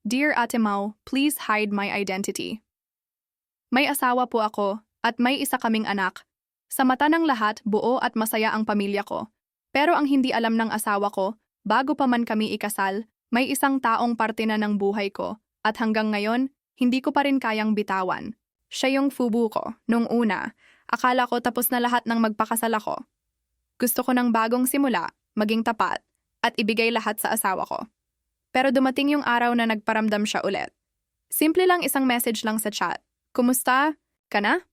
Dear Ate Mau, please hide my identity. May asawa po ako at may isa kaming anak. Sa mata ng lahat, buo at masaya ang pamilya ko. Pero ang hindi alam ng asawa ko, bago pa man kami ikasal, may isang taong parte na ng buhay ko at hanggang ngayon, hindi ko pa rin kayang bitawan. Siya yung fubu ko. Nung una, akala ko tapos na lahat ng magpakasal ako. Gusto ko ng bagong simula, maging tapat, at ibigay lahat sa asawa ko. Pero dumating yung araw na nagparamdam siya ulit. Simple lang isang message lang sa chat. Kumusta? Ka na?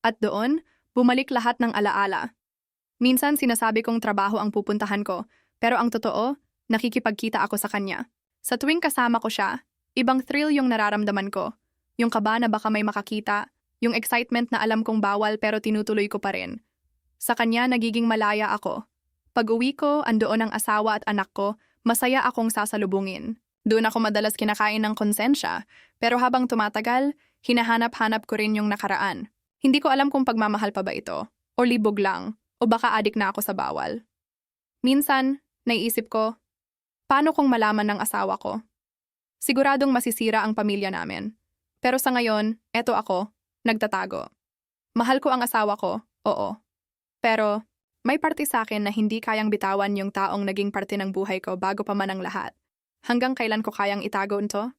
At doon, bumalik lahat ng alaala. Minsan sinasabi kong trabaho ang pupuntahan ko, pero ang totoo, nakikipagkita ako sa kanya. Sa tuwing kasama ko siya, ibang thrill yung nararamdaman ko. Yung kaba na baka may makakita, yung excitement na alam kong bawal pero tinutuloy ko pa rin. Sa kanya nagiging malaya ako. Pag-uwi ko, andoon ang asawa at anak ko, masaya akong sasalubungin. Doon ako madalas kinakain ng konsensya, pero habang tumatagal, hinahanap-hanap ko rin yung nakaraan. Hindi ko alam kung pagmamahal pa ba ito, o libog lang, o baka adik na ako sa bawal. Minsan, naiisip ko, paano kung malaman ng asawa ko? Siguradong masisira ang pamilya namin. Pero sa ngayon, eto ako, nagtatago. Mahal ko ang asawa ko, oo. Pero, may parte sa akin na hindi kayang bitawan yung taong naging parte ng buhay ko bago pa man ang lahat. Hanggang kailan ko kayang itago ito?